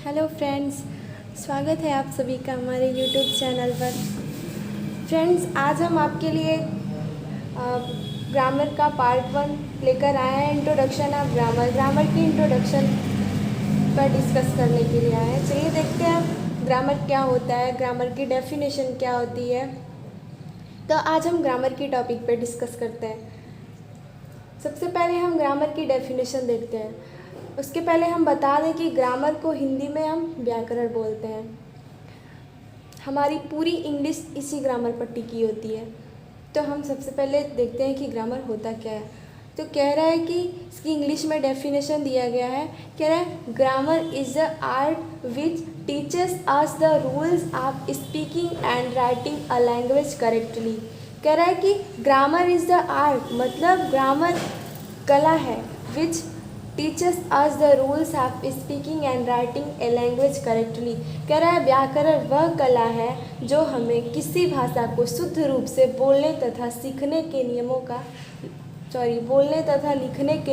Hello friends, स्वागत है आप सभी का हमारे यूट्यूब चैनल पर। फ्रेंड्स, आज हम आपके लिए ग्रामर का पार्ट 1 लेकर आए हैं। इंट्रोडक्शन ऑफ ग्रामर की इंट्रोडक्शन पर डिस्कस करने के लिए आए हैं। चलिए देखते हैं ग्रामर क्या होता है, ग्रामर की डेफिनेशन क्या होती है। तो आज हम ग्रामर की टॉपिक पर डिस्कस करते हैं। सबसे पहले हम ग्रामर की डेफिनेशन देखते हैं। उसके पहले हम बता दें कि ग्रामर को हिंदी में हम व्याकरण बोलते हैं। हमारी पूरी इंग्लिश इसी ग्रामर पर टिकी होती है। तो हम सबसे पहले देखते हैं कि ग्रामर होता क्या है। तो कह रहा है कि इसकी इंग्लिश में डेफिनेशन दिया गया है। कह रहा है grammar is the art which teaches us the rules of speaking and writing a language correctly. कह रहा है कि ग्रामर इज़ द आर्ट, मतलब ग्रामर कला है, which teaches us the rules of speaking and writing a language correctly. कह रहा है व्याकरण वह कला है जो हमें किसी भाषा को शुद्ध रूप से बोलने तथा लिखने के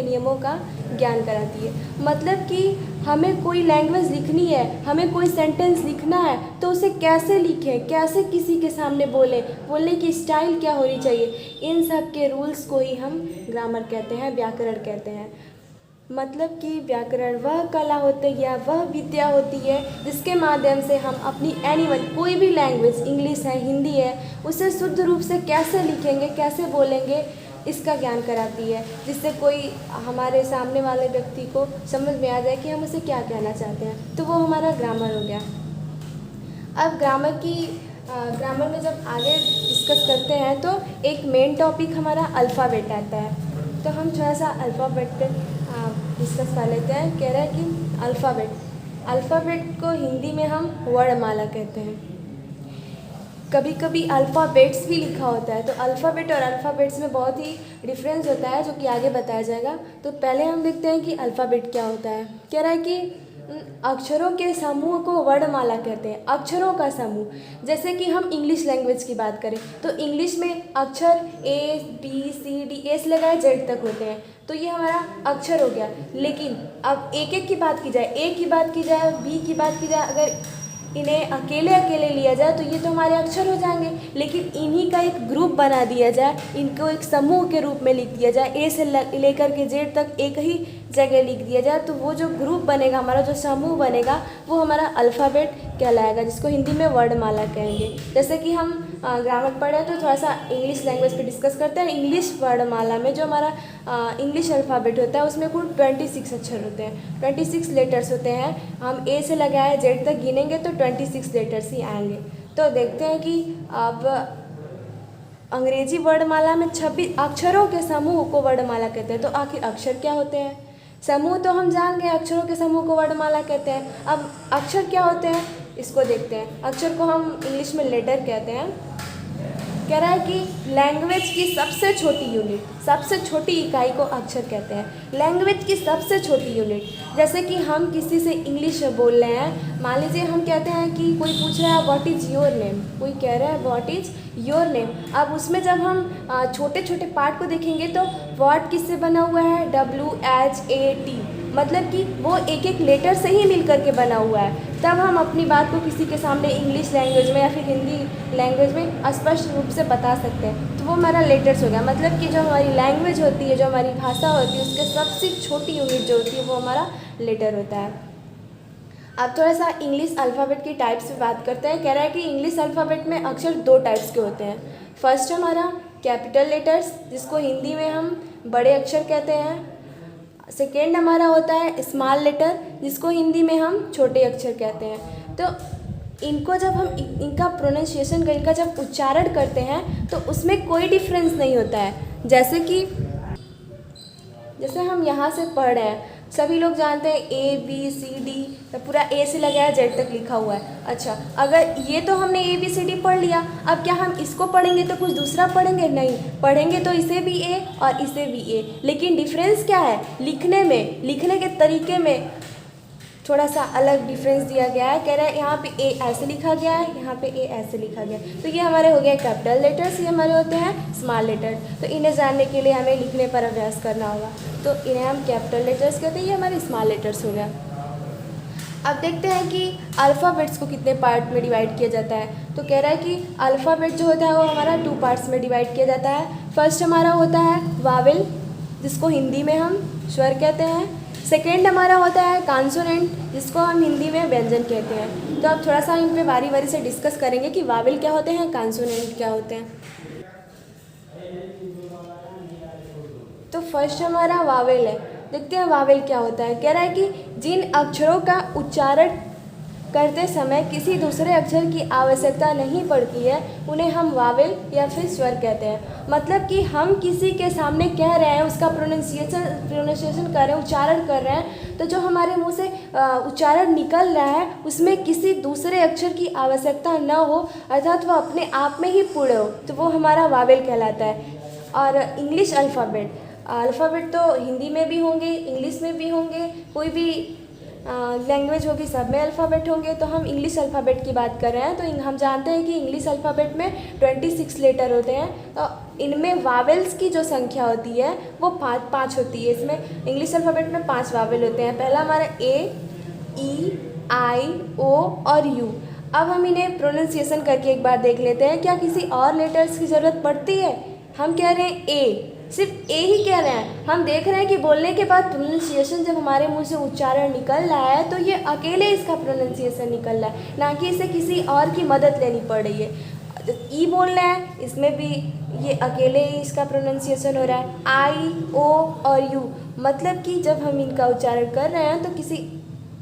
नियमों का ज्ञान कराती है। मतलब कि हमें कोई लैंग्वेज लिखनी है, हमें कोई सेंटेंस लिखना है तो उसे कैसे लिखें, कैसे किसी के सामने बोलें, बोलने की स्टाइल क्या होनी चाहिए, इन सब के रूल्स को ही हम ग्रामर कहते हैं, व्याकरण कहते हैं। मतलब कि व्याकरण वह कला होती है या वह विद्या होती है जिसके माध्यम से हम अपनी कोई भी लैंग्वेज, इंग्लिश है, हिंदी है, उसे शुद्ध रूप से कैसे लिखेंगे, कैसे बोलेंगे, इसका ज्ञान कराती है, जिससे कोई हमारे सामने वाले व्यक्ति को समझ में आ जाए कि हम उसे क्या कहना चाहते हैं। तो वो हमारा ग्रामर हो गया। अब ग्रामर में जब आगे डिस्कस करते हैं तो एक मेन टॉपिक हमारा अल्फ़ाबेट आता है। तो हम थोड़ा सा अल्फ़ाबेट पे डिस्कस कर लेते हैं। कह रहा है कि अल्फ़ाबेट को हिंदी में हम वर्णमाला कहते हैं। कभी कभी अल्फ़ाबेट्स भी लिखा होता है। तो अल्फ़ाबेट और अल्फ़ाबेट्स में बहुत ही डिफरेंस होता है, जो कि आगे बताया जाएगा। तो पहले हम देखते हैं कि अल्फ़ाबेट क्या होता है। कह रहा है कि अक्षरों के समूह को वर्णमाला कहते हैं। अक्षरों का समूह, जैसे कि हम इंग्लिश लैंग्वेज की बात करें तो इंग्लिश में अक्षर A B C D A से लगाए Z तक होते हैं। तो ये हमारा अक्षर हो गया। लेकिन अब एक एक की बात की जाए, A की बात की जाए, B की बात की जाए, अगर इन्हें अकेले अकेले लिया जाए तो ये तो हमारे अक्षर हो जाएंगे। लेकिन इन्हीं का एक ग्रुप बना दिया जाए, इनको एक समूह के रूप में लिख दिया जाए, ए से लेकर के जेड तक एक ही जगह लिख दिया जाए, तो वो जो ग्रुप बनेगा, हमारा जो समूह बनेगा, वो हमारा अल्फ़ाबेट कहलाएगा, जिसको हिंदी में वर्णमाला कहेंगे। जैसे कि हम ग्रामर पढ़े तो थोड़ा सा इंग्लिश लैंग्वेज पे डिस्कस करते हैं। इंग्लिश वर्णमाला में जो हमारा इंग्लिश अल्फ़ाबेट होता है उसमें कुल 26 अक्षर होते हैं, 26 लेटर्स होते हैं। हम ए से लगाए जेड तक गिनेंगे तो 26 लेटर्स ही आएंगे। तो देखते हैं कि अब अंग्रेजी वर्णमाला में 26 अक्षरों के समूह को वर्णमाला कहते हैं। तो आखिर अक्षर क्या होते हैं? समूह तो हम जान गए, अक्षरों के समूह को वर्णमाला कहते हैं। अब अक्षर क्या होते हैं इसको देखते हैं। अक्षर को हम इंग्लिश में लेटर कहते हैं। कह रहा है कि लैंग्वेज की सबसे छोटी यूनिट, सबसे छोटी इकाई को अक्षर कहते हैं। लैंग्वेज की सबसे छोटी यूनिट, जैसे कि हम किसी से इंग्लिश बोल रहे हैं, मान लीजिए हम कहते हैं कि कोई पूछ रहा है व्हाट इज़ योर नेम, कोई कह रहा है व्हाट इज़ योर नेम। अब उसमें जब हम छोटे छोटे पार्ट को देखेंगे तो व्हाट किससे बना हुआ है, WHAT, मतलब कि वो एक एक लेटर से ही मिल करके बना हुआ है। तब हम अपनी बात को किसी के सामने इंग्लिश लैंग्वेज में या फिर हिंदी लैंग्वेज में स्पष्ट रूप से बता सकते हैं। तो वो हमारा लेटर्स हो गया। मतलब कि जो हमारी लैंग्वेज होती है, जो हमारी भाषा होती है, उसके सबसे छोटी यूनिट जो होती है वो हमारा लेटर होता है। अब थोड़ा सा इंग्लिश अल्फ़ाबेट की टाइप्स पे बात करते हैं। कह रहा है कि इंग्लिश अल्फ़ाबेट में अक्षर 2 टाइप्स के होते हैं। फर्स्ट हमारा कैपिटल लेटर्स, जिसको हिंदी में हम बड़े अक्षर कहते हैं। सेकेंड हमारा होता है स्मॉल लेटर, जिसको हिंदी में हम छोटे अक्षर कहते हैं। तो इनको जब हम इनका प्रोनाउंसिएशन, इनका जब उच्चारण करते हैं तो उसमें कोई डिफरेंस नहीं होता है। जैसे हम यहाँ से पढ़ रहे हैं, सभी लोग जानते हैं ABCD, पूरा A से लगाया Z तक लिखा हुआ है। अच्छा, अगर ये तो हमने ABCD पढ़ लिया, अब क्या हम इसको पढ़ेंगे तो कुछ दूसरा पढ़ेंगे? नहीं, पढ़ेंगे तो इसे भी A और इसे भी A। लेकिन डिफरेंस क्या है? लिखने में, लिखने के तरीके में थोड़ा सा अलग डिफरेंस दिया गया है। कह रहा है यहाँ पे A ऐसे लिखा गया है, यहाँ पे A ऐसे लिखा गया है। तो ये हमारे हो गए कैपिटल लेटर्स, ये हमारे होते हैं स्मॉल लेटर। तो इन्हें जानने के लिए हमें लिखने पर अभ्यास करना होगा। तो इन्हें हम कैपिटल लेटर्स कहते हैं, ये हमारे स्मॉल लेटर्स हो गया। अब देखते हैं कि अल्फ़ाबेट्स को कितने पार्ट में डिवाइड किया जाता है। तो कह रहा है कि अल्फ़ाबेट जो होता है वो हमारा 2 पार्ट्स में डिवाइड किया जाता है। फर्स्ट हमारा होता है वावेल, जिसको हिंदी में हम स्वर कहते हैं। सेकेंड हमारा होता है कॉन्सोनेंट, जिसको हम हिंदी में व्यंजन कहते हैं। तो अब थोड़ा सा इन पे बारी बारी से डिस्कस करेंगे कि वावेल क्या होते हैं, कॉन्सोनेंट क्या होते हैं। तो फर्स्ट हमारा वावेल है। देखते हैं वावेल क्या होता है। कह रहा है कि जिन अक्षरों का उच्चारण करते समय किसी दूसरे अक्षर की आवश्यकता नहीं पड़ती है उन्हें हम वावेल या फिर स्वर कहते हैं। मतलब कि हम किसी के सामने कह रहे हैं, उसका प्रोनाउंसिएशन कर रहे हैं, उच्चारण कर रहे हैं, तो जो हमारे मुंह से उच्चारण निकल रहा है उसमें किसी दूसरे अक्षर की आवश्यकता न हो, अर्थात वो अपने आप में ही पूर्ण हो, तो वो हमारा वावेल कहलाता है। और इंग्लिश अल्फ़ाबेट तो हिंदी में भी होंगे, इंग्लिश में भी होंगे, कोई भी लैंग्वेज होगी सब में अल्फ़ाबेट होंगे। तो हम इंग्लिश अल्फ़ाबेट की बात कर रहे हैं। तो हम जानते हैं कि इंग्लिश अल्फ़ाबेट में 26 लेटर होते हैं। तो इनमें वावेल्स की जो संख्या होती है वो पाँच होती है। इसमें इंग्लिश अल्फ़ाबेट में 5 वावेल होते हैं। पहला हमारा ए, ई, आई, ओ और यू। अब हम इन्हें प्रोनाउंसिएशन करके एक बार देख लेते हैं। क्या किसी और लेटर्स की ज़रूरत पड़ती है? हम कह रहे हैं ए, सिर्फ ए ही कह रहे हैं। हम देख रहे हैं कि बोलने के बाद प्रोनाउंसिएशन जब हमारे मुंह से उच्चारण निकल रहा है तो ये अकेले इसका प्रोनाउंसिएशन निकल रहा है, ना कि इसे किसी और की मदद लेनी पड़ रही है। ई बोल रहे हैं, इसमें भी ये अकेले ही इसका प्रोनाउंसिएशन हो रहा है। आई, ओ और यू, मतलब कि जब हम इनका उच्चारण कर रहे हैं तो किसी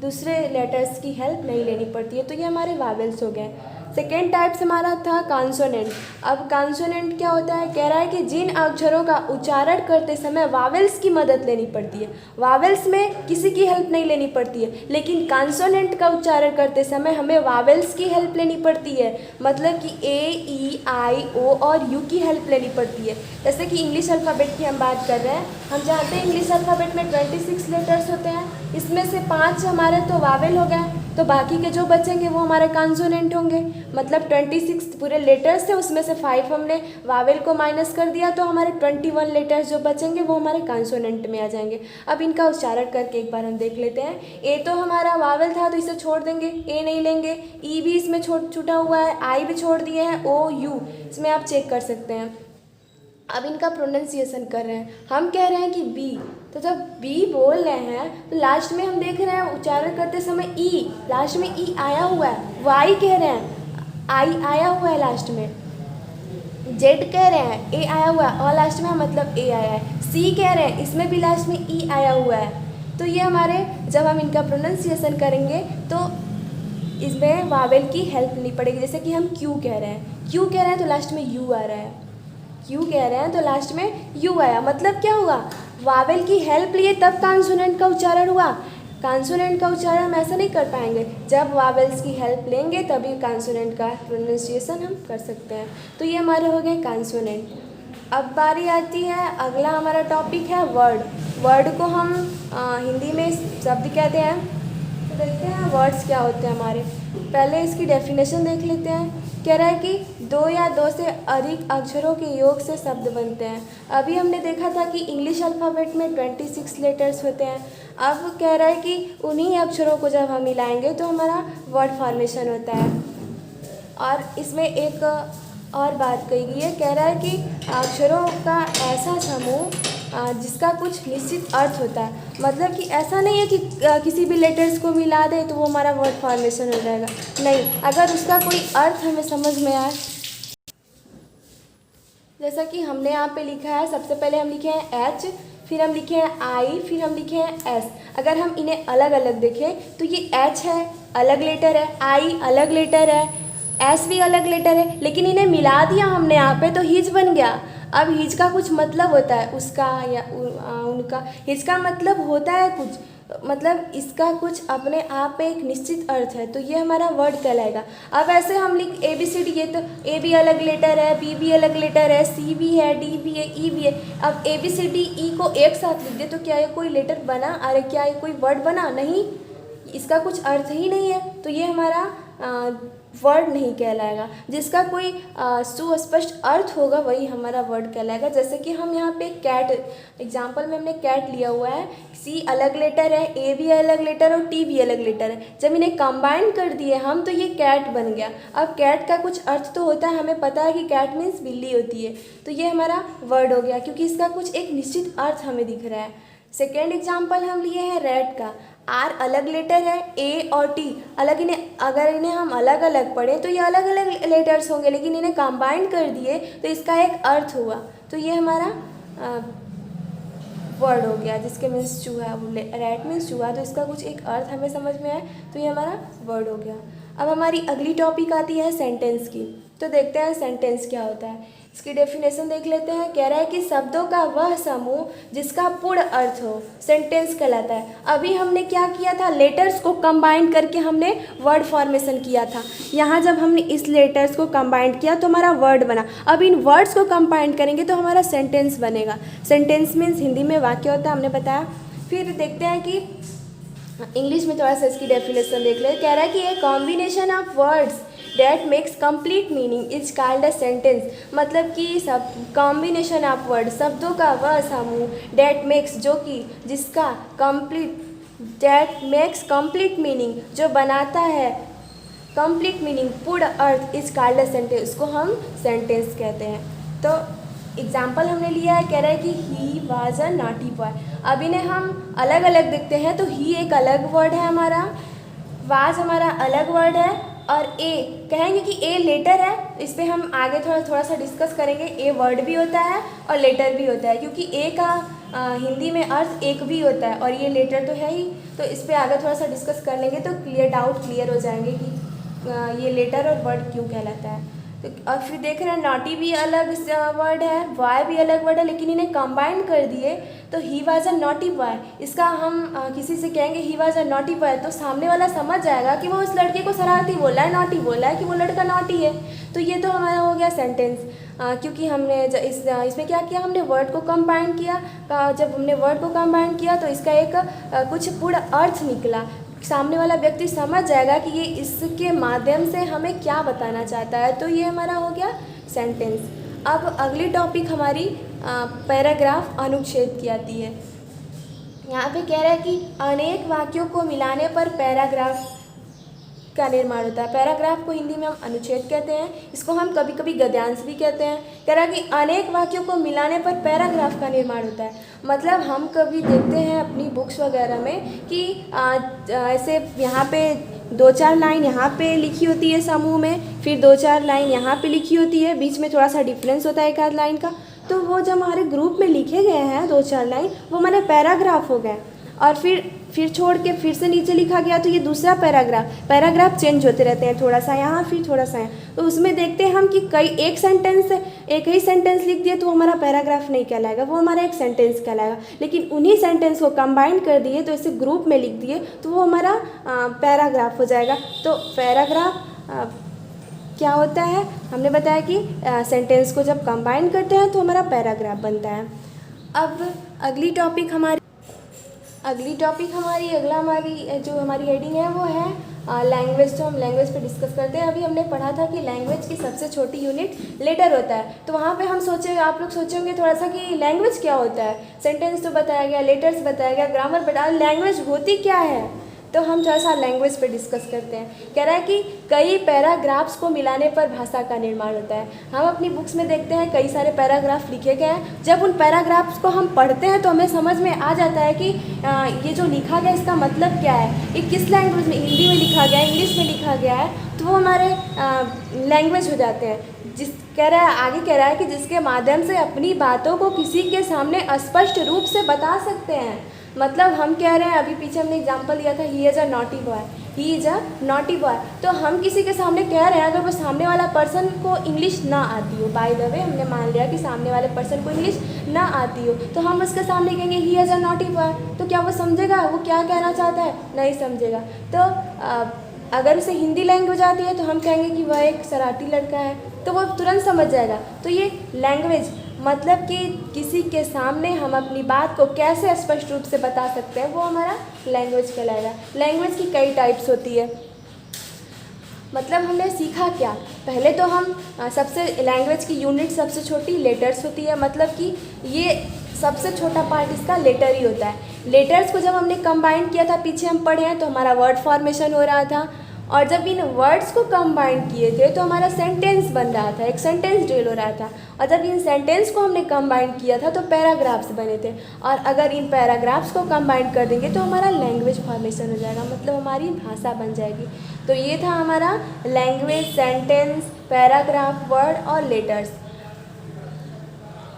दूसरे लेटर्स की हेल्प नहीं लेनी पड़ती है। तो ये हमारे वावेल्स हो गए। सेकेंड टाइप्स हमारा था कॉन्सोनेंट। अब कॉन्सोनेंट क्या होता है? कह रहा है कि जिन अक्षरों का उच्चारण करते समय वावेल्स की मदद लेनी पड़ती है। वावेल्स में किसी की हेल्प नहीं लेनी पड़ती है, लेकिन कॉन्सोनेंट का उच्चारण करते समय हमें वावेल्स की हेल्प लेनी पड़ती है। मतलब कि ए, ई, आई, ओ और यू की हेल्प लेनी पड़ती है। जैसे कि इंग्लिश अल्फ़ाबेट की हम बात कर रहे हैं। हम जानते हैं इंग्लिश अल्फ़ाबेट में 26 लेटर्स होते हैं। इसमें से 5 हमारे तो वावेल हो गए, तो बाकी के जो बचेंगे वो हमारे कॉन्सोनेंट होंगे। मतलब 26 पूरे लेटर्स थे, उसमें से 5 हमने वावेल को माइनस कर दिया, तो हमारे 21 लेटर्स जो बचेंगे वो हमारे कॉन्सोनेंट में आ जाएंगे। अब इनका उच्चारण करके एक बार हम देख लेते हैं। ए तो हमारा वावेल था तो इसे छोड़ देंगे, ए नहीं लेंगे। ई भी इसमें छूटा हुआ है, आई भी छोड़ दिए हैं, ओ, यू इसमें आप चेक कर सकते हैं। अब इनका प्रोनाउंसिएशन कर रहे हैं। हम कह रहे हैं कि बी, तो जब बी बोल रहे हैं तो लास्ट में हम देख रहे हैं उच्चारण करते समय ई, लास्ट में ई आया हुआ है। वाई कह रहे हैं, आई आया हुआ है लास्ट में। जेड कह रहे हैं, ए आया हुआ है और लास्ट में मतलब ए आया है। सी कह रहे हैं, इसमें भी लास्ट में ई आया हुआ है। तो ये हमारे जब हम इनका प्रोनाउंसिएशन करेंगे तो इसमें वावेल की हेल्प नहीं पड़ेगी। जैसे कि हम क्यू कह रहे हैं, क्यू कह रहे हैं तो लास्ट में यू आ रहा है। क्यू कह रहे हैं तो लास्ट में यू आया, मतलब क्या हुआ? वावेल की हेल्प लिए तब कॉन्सोनेंट का उच्चारण हुआ। कॉन्सोनेंट का उच्चारण हम ऐसा नहीं कर पाएंगे, जब वावेल्स की हेल्प लेंगे तभी कॉन्सोनेंट का प्रोनाउंसिएशन हम कर सकते हैं। तो ये हमारे हो गए कॉन्सोनेंट। अब बारी आती है, अगला हमारा टॉपिक है वर्ड। वर्ड को हम हिंदी में शब्द कहते हैं। तो देखते हैं वर्ड्स क्या होते हैं हमारे। पहले इसकी डेफिनेशन देख लेते हैं। कह रहा है कि 2 या 2 से अधिक अक्षरों के योग से शब्द बनते हैं। अभी हमने देखा था कि इंग्लिश अल्फ़ाबेट में 26 लेटर्स होते हैं। अब कह रहा है कि उन्हीं अक्षरों को जब हम मिलाएंगे तो हमारा वर्ड फॉर्मेशन होता है। और इसमें एक और बात कही गई है। कह रहा है कि अक्षरों का ऐसा समूह जिसका कुछ निश्चित अर्थ होता है। मतलब कि ऐसा नहीं है कि किसी भी लेटर्स को मिला दे तो वो हमारा वर्ड फॉर्मेशन हो जाएगा, नहीं, अगर उसका कोई अर्थ हमें समझ में आए। जैसा कि हमने यहाँ पे लिखा है, सबसे पहले हम लिखे हैं एच, फिर हम लिखे हैं आई, फिर हम लिखे हैं एस। अगर हम इन्हें अलग अलग देखें तो ये एच है, अलग लेटर है, आई अलग लेटर है, एस भी अलग लेटर है, लेकिन इन्हें मिला दिया हमने यहाँ पे तो हिज बन गया। अब हिज का कुछ मतलब होता है, उसका या उनका, हिज का मतलब होता है कुछ, मतलब इसका कुछ अपने आप में एक निश्चित अर्थ है, तो ये हमारा वर्ड कहलाएगा। अब ऐसे हम लिख ए बी सी डी, ये तो ए भी अलग लेटर है, बी भी अलग लेटर है, सी भी है, डी भी है, ई भी है। अब A B C D E को एक साथ लिख दे तो क्या ये कोई लेटर बना? अरे क्या ये कोई वर्ड बना? नहीं, इसका कुछ अर्थ ही नहीं है तो ये हमारा वर्ड नहीं कहलाएगा। जिसका कोई सुस्पष्ट अर्थ होगा वही हमारा वर्ड कहलाएगा। जैसे कि हम यहाँ पे कैट, एग्जाम्पल में हमने कैट लिया हुआ है, सी अलग लेटर है, ए भी अलग लेटर और टी भी अलग लेटर है। जब इन्हें कंबाइन कर दिए हम तो ये कैट बन गया। अब कैट का कुछ अर्थ तो होता है, हमें पता है कि कैट मीन्स बिल्ली होती है, तो ये हमारा वर्ड हो गया क्योंकि इसका कुछ एक निश्चित अर्थ हमें दिख रहा है। सेकेंड एग्जाम्पल हम लिए हैं रेड का। आर अलग लेटर है, ए और टी अलग, अगर इन्हें हम अलग अलग पढ़ें तो ये अलग अलग लेटर्स होंगे, लेकिन इन्हें कंबाइन कर दिए तो इसका एक अर्थ हुआ, तो ये हमारा वर्ड हो गया जिसके मीन्स चूहा, रैट मीन्स चूहा, तो इसका कुछ एक अर्थ हमें समझ में आए तो ये हमारा वर्ड हो गया। अब हमारी अगली टॉपिक आती है सेंटेंस की। तो देखते हैं सेंटेंस क्या होता है। इसकी डेफिनेशन देख लेते हैं। कह रहा है कि शब्दों का वह समूह जिसका पूर्ण अर्थ हो सेंटेंस कहलाता है। अभी हमने क्या किया था, लेटर्स को कंबाइन करके हमने वर्ड फॉर्मेशन किया था। यहाँ जब हमने इस लेटर्स को कंबाइन किया तो हमारा वर्ड बना। अब इन वर्ड्स को कंबाइन करेंगे तो हमारा सेंटेंस बनेगा। सेंटेंस मीन्स हिंदी में वाक्य होता है, हमने बताया। फिर देखते हैं कि इंग्लिश में थोड़ा सा इसकी डेफिनेशन देख ले। कह रहा है कि a combination of words that makes complete meaning is called a sentence. मतलब कि सब कॉम्बिनेशन ऑफ वर्ड, शब्दों का वह समूह, डैट मेक्स जो कि, जिसका, complete, that makes complete meaning जो बनाता है कंप्लीट मीनिंग, पूर्ण अर्थ, इज कॉल्ड अ सेंटेंस, उसको हम सेंटेंस कहते हैं। तो एग्जाम्पल हमने लिया है। कह रहा है कि he was a naughty boy. अब इन्हें हम अलग अलग देखते हैं तो ही एक अलग वर्ड है हमारा, वाज हमारा अलग वर्ड है, और ए कहेंगे कि ए लेटर है। इस पर हम आगे थोड़ा सा डिस्कस करेंगे। ए वर्ड भी होता है और लेटर भी होता है, क्योंकि ए का हिंदी में अर्थ एक भी होता है और ये लेटर तो है ही। तो इस पर आगे थोड़ा सा डिस्कस कर लेंगे तो डाउट क्लियर हो जाएंगे कि ये लेटर और वर्ड क्यों कहलाता है। तो और फिर देख रहे हैं नॉटी भी अलग वर्ड है, बॉय भी अलग वर्ड है, लेकिन इन्हें कंबाइन कर दिए तो he was a naughty boy. इसका हम किसी से कहेंगे he was a naughty boy तो सामने वाला समझ जाएगा कि वो उस लड़के को शरारती बोला है, नॉटी बोला है, कि वो लड़का नॉटी है। तो ये तो हमारा हो गया सेंटेंस, क्योंकि हमने इसमें क्या किया, हमने वर्ड को कंबाइन किया। जब हमने वर्ड को कंबाइन किया तो इसका एक कुछ पूर्ण अर्थ निकला। सामने वाला व्यक्ति समझ जाएगा कि ये इसके माध्यम से हमें क्या बताना चाहता है। तो ये हमारा हो गया सेंटेंस। अब अगली टॉपिक हमारी पैराग्राफ, अनुच्छेद की आती है। यहाँ पे कह रहा है कि अनेक वाक्यों को मिलाने पर पैराग्राफ का निर्माण होता है। पैराग्राफ को हिंदी में हम अनुच्छेद कहते हैं, इसको हम कभी कभी गद्यांश भी कहते हैं। कह रहा है कि अनेक वाक्यों को मिलाने पर पैराग्राफ का निर्माण होता है। मतलब हम कभी देखते हैं अपनी बुक्स वगैरह में कि ऐसे यहाँ पे 2-4 लाइन यहाँ पे लिखी होती है समूह में, फिर 2-4 लाइन यहाँ पे लिखी होती है, बीच में थोड़ा सा डिफरेंस होता है एक आध लाइन का। तो वो जब हमारे ग्रुप में लिखे गए हैं 2-4 लाइन, वो हमारे पैराग्राफ हो गए। और फिर छोड़ के फिर से नीचे लिखा गया तो ये दूसरा पैराग्राफ चेंज होते रहते हैं, थोड़ा सा यहाँ फिर थोड़ा सा यहाँ। तो उसमें देखते हैं हम कि एक ही सेंटेंस लिख दिए तो हमारा पैराग्राफ नहीं कहलाएगा, वो हमारा एक सेंटेंस कहलाएगा। लेकिन उन्हीं सेंटेंस को कंबाइन कर दिए तो इसे ग्रुप में लिख दिए तो वो हमारा पैराग्राफ हो जाएगा। तो पैराग्राफ क्या होता है, हमने बताया कि सेंटेंस को जब कंबाइन करते हैं तो हमारा पैराग्राफ बनता है। अब अगली टॉपिक हमारी अगला हमारी जो हमारी हेडिंग है वो है लैंग्वेज। तो हम लैंग्वेज पे डिस्कस करते हैं। अभी हमने पढ़ा था कि लैंग्वेज की सबसे छोटी यूनिट लेटर होता है। तो वहाँ पे आप लोग सोचेंगे थोड़ा सा कि लैंग्वेज क्या होता है। सेंटेंस तो बताया गया, लेटर्स बताया गया, ग्रामर बताया, लैंग्वेज होती क्या है। तो हम थोड़ा सा लैंग्वेज पे डिस्कस करते हैं। कह रहा है कि कई पैराग्राफ्स को मिलाने पर भाषा का निर्माण होता है। हम अपनी बुक्स में देखते हैं कई सारे पैराग्राफ लिखे गए हैं। जब उन पैराग्राफ्स को हम पढ़ते हैं तो हमें समझ में आ जाता है कि ये जो लिखा गया इसका मतलब क्या है, ये किस लैंग्वेज में, हिंदी में लिखा गया है, इंग्लिश में लिखा गया है, तो वो हमारे लैंग्वेज हो जाते हैं। आगे कह रहा है कि जिसके माध्यम से अपनी बातों को किसी के सामने स्पष्ट रूप से बता सकते हैं। मतलब हम कह रहे हैं, अभी पीछे हमने एग्जांपल दिया था, ही इज़ अ नॉटी बॉय। तो हम किसी के सामने कह रहे हैं, अगर वो सामने वाला पर्सन को इंग्लिश ना आती हो, बाय द वे हमने मान लिया कि सामने वाले पर्सन को इंग्लिश ना आती हो, तो हम उसके सामने कहेंगे ही इज़ अ नॉटी बॉय। तो क्या वो समझेगा वो क्या कहना चाहता है? नहीं समझेगा। तो अगर उसे हिंदी लैंग्वेज आती है तो हम कहेंगे कि वह एक शरारती लड़का है, तो वो तुरंत समझ जाएगा। तो ये लैंग्वेज मतलब कि किसी के सामने हम अपनी बात को कैसे स्पष्ट रूप से बता सकते हैं, वो हमारा लैंग्वेज कहलाएगा। लैंग्वेज की कई टाइप्स होती है। मतलब हमने सीखा क्या, पहले तो हम सबसे लैंग्वेज की यूनिट सबसे छोटी लेटर्स होती है। मतलब कि ये सबसे छोटा पार्ट इसका लेटर ही होता है। लेटर्स को जब हमने कंबाइन किया था, पीछे हम पढ़े हैं, तो हमारा वर्ड फॉर्मेशन हो रहा था। और जब इन वर्ड्स को कंबाइन किए थे तो हमारा सेंटेंस बन रहा था, एक सेंटेंस ड्रिल हो रहा था। और जब इन सेंटेंस को हमने कंबाइन किया था तो पैराग्राफ्स बने थे। और अगर इन पैराग्राफ्स को कंबाइन कर देंगे तो हमारा लैंग्वेज फॉर्मेशन हो जाएगा, मतलब हमारी भाषा बन जाएगी। तो ये था हमारा लैंग्वेज, सेंटेंस, पैराग्राफ, वर्ड और लेटर्स।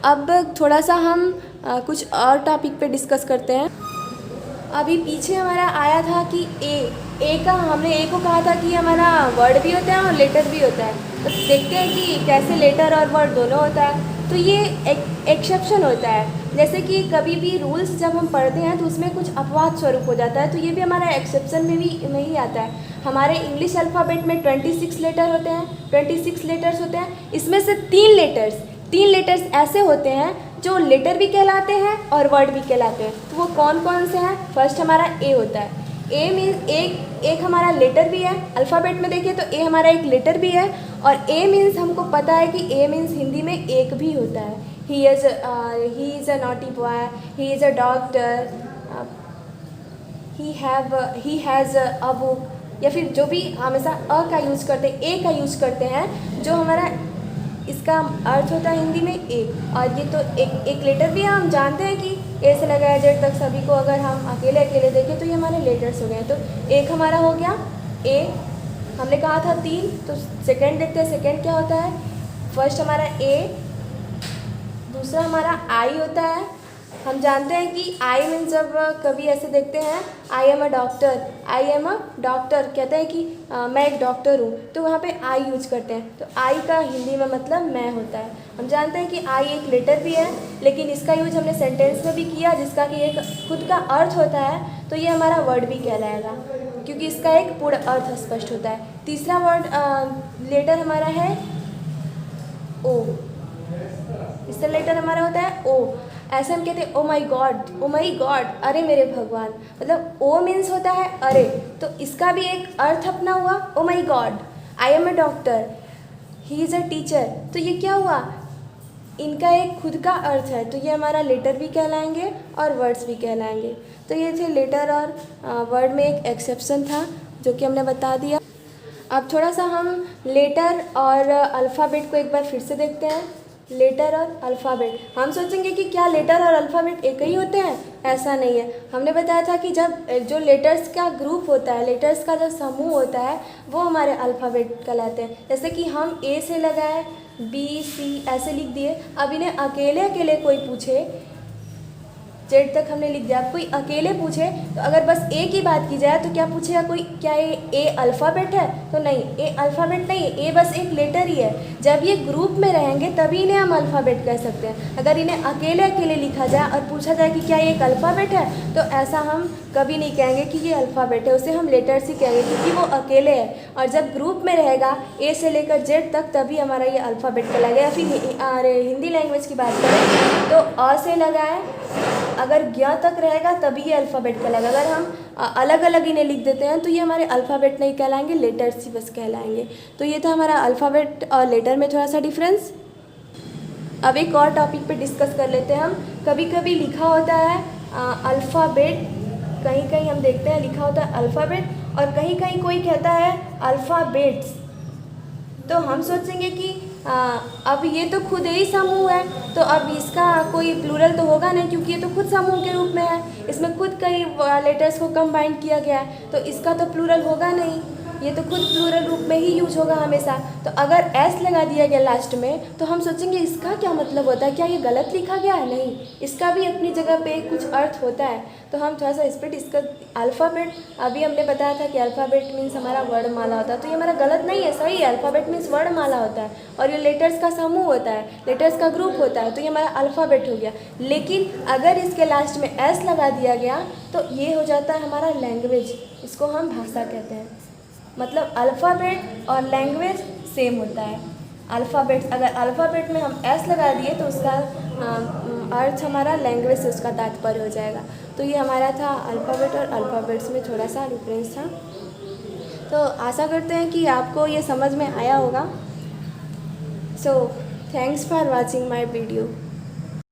अब थोड़ा सा हम कुछ और टॉपिक पे डिस्कस करते हैं। अभी पीछे हमारा आया था कि ए का, हमने ए को कहा था कि हमारा वर्ड भी होता है और लेटर भी होता है। तो देखते हैं कि कैसे लेटर और वर्ड दोनों होता है। तो ये एक एक्सेप्शन होता है। जैसे कि कभी भी रूल्स जब हम पढ़ते हैं तो उसमें कुछ अपवाद स्वरूप हो जाता है, तो ये भी हमारा एक्सेप्शन में भी नहीं आता है। हमारे इंग्लिश अल्फ़ाबेट में 26 लेटर होते हैं, 26 लेटर्स होते हैं। इसमें से 3 लेटर्स ऐसे होते हैं जो लेटर भी कहलाते हैं और वर्ड भी कहलाते हैं। तो वो कौन कौन से हैं? फर्स्ट हमारा ए होता है। ए मीन्स एक हमारा लेटर भी है। अल्फ़ाबेट में देखिए तो ए हमारा एक लेटर भी है। और ए मीन्स हमको पता है कि ए मीन्स हिंदी में एक भी होता है। ही is a naughty boy, he is a doctor, he has a book, या फिर जो भी हमेशा अ का यूज़ करते हैं, ए का यूज़ करते हैं, जो हमारा इसका अर्थ होता है हिंदी में एक। और ये तो एक लेटर भी है। हम जानते हैं कि ए से लगाया जेड तक सभी को अगर हम अकेले अकेले देखें तो ये हमारे लेटर्स हो गए। तो एक हमारा हो गया ए। हमने कहा था 3, तो सेकंड देखते हैं सेकंड क्या होता है। फर्स्ट हमारा ए, दूसरा हमारा आई होता है। हम जानते हैं कि आई मीन्स जब कभी ऐसे देखते हैं आई एम अ डॉक्टर, कहते हैं कि मैं एक डॉक्टर हूँ, तो वहाँ पे आई यूज करते हैं। तो आई का हिंदी में मतलब मैं होता है। हम जानते हैं कि आई एक लेटर भी है, लेकिन इसका यूज हमने सेंटेंस में भी किया, जिसका कि एक खुद का अर्थ होता है। तो ये हमारा वर्ड भी कहलाएगा, क्योंकि इसका एक पूरा अर्थ स्पष्ट होता है। तीसरा वर्ड लेटर हमारा है ओ। इसका लेटर हमारा होता है ओ। ऐसे हम कहते हैं ओ माई गॉड, अरे मेरे भगवान। मतलब ओ मीन्स होता है अरे, तो इसका भी एक अर्थ अपना हुआ oh my God. I am a doctor, he is a teacher, तो ये क्या हुआ, इनका एक खुद का अर्थ है। तो ये हमारा लेटर भी कहलाएंगे और वर्ड्स भी कहलाएंगे। तो ये थे लेटर और वर्ड में एक एक्सेप्शन था जो कि हमने बता दिया। अब थोड़ा सा हम लेटर और अल्फ़ाबेट को एक बार फिर से देखते हैं। लेटर और अल्फ़ाबेट, हम सोचेंगे कि क्या लेटर और अल्फ़ाबेट एक ही होते हैं? ऐसा नहीं है। हमने बताया था कि जब जो लेटर्स का ग्रुप होता है, लेटर्स का जो समूह होता है, वो हमारे अल्फ़ाबेट कहलाते हैं। जैसे कि हम ए से लगाए, बी, सी ऐसे लिख दिए। अब इन्हें अकेले अकेले कोई पूछे, जेड तक हमने लिख दिया। कोई अकेले पूछे तो अगर बस ए की बात की जाए तो क्या पूछेगा कोई, क्या ए अल्फ़ाबेट है? तो नहीं, ए अल्फ़ाबेट नहीं है, ए बस एक लेटर ही है। जब ये ग्रुप में रहेंगे तभी इन्हें हम अल्फ़ाबेट कह सकते हैं। अगर इन्हें अकेले अकेले लिखा जाए और पूछा जाए कि क्या ये एक अल्फ़ाबेट है, तो ऐसा हम कभी नहीं कहेंगे कि ये अल्फ़ाबेट है, उसे हम लेटर्स ही कहेंगे, क्योंकि वो अकेले है। और जब ग्रुप में रहेगा ए से लेकर जेड तक, तभी हमारा ये अल्फ़ाबेट कहलाएगा। या फिर हिंदी लैंग्वेज की बात करें तो अ से लगाए, अगर ज्ञ तक रहेगा तभी ये अल्फ़ाबेट कहलाएगा। अगर हम अलग अलग इन्हें लिख देते हैं तो ये हमारे अल्फ़ाबेट नहीं कहलाएंगे, लेटर्स ही बस कहलाएंगे। तो ये था हमारा अल्फ़ाबेट और लेटर में थोड़ा सा डिफरेंस। अब एक और टॉपिक पे डिस्कस कर लेते हैं हम। कभी कभी लिखा होता है अल्फ़ाबेट, कहीं कहीं हम देखते हैं लिखा होता है अल्फ़ाबेट, और कहीं कहीं कोई कहता है अल्फ़ाबेट्स। तो हम सोचेंगे कि अब ये तो खुद ही समूह है, तो अब इसका कोई प्लूरल तो होगा नहीं, क्योंकि ये तो खुद समूह के रूप में है, इसमें खुद कई लेटर्स को कंबाइन किया गया है, तो इसका तो प्लूरल होगा नहीं, ये तो खुद प्लूरल रूप में ही यूज होगा हमेशा। तो अगर एस लगा दिया गया लास्ट में तो हम सोचेंगे इसका क्या मतलब होता है, क्या ये गलत लिखा गया है? नहीं, इसका भी अपनी जगह पे कुछ अर्थ होता है। तो हम थोड़ा सा इस पर डिस्कस। अल्फ़ाबेट, अभी हमने बताया था कि अल्फ़ाबेट मीन्स हमारा वर्णमाला होता है, तो ये हमारा गलत नहीं है, सही है। अल्फ़ाबेट मीन्स वर्णमाला होता है और ये लेटर्स का समूह होता है, लेटर्स का ग्रुप होता है, तो ये हमारा अल्फ़ाबेट हो गया। लेकिन अगर इसके लास्ट में एस लगा दिया गया तो ये हो जाता है हमारा लैंग्वेज, इसको हम भाषा कहते हैं। मतलब अल्फ़ाबेट और लैंग्वेज सेम होता है। अल्फ़ाबेट्स, अगर अल्फ़ाबेट में हम एस लगा दिए तो उसका अर्थ हमारा लैंग्वेज से उसका तात्पर्य हो जाएगा। तो ये हमारा था अल्फ़ाबेट और अल्फ़ाबेट्स में थोड़ा सा डिफरेंस था। तो आशा करते हैं कि आपको ये समझ में आया होगा। So thanks for watching my video.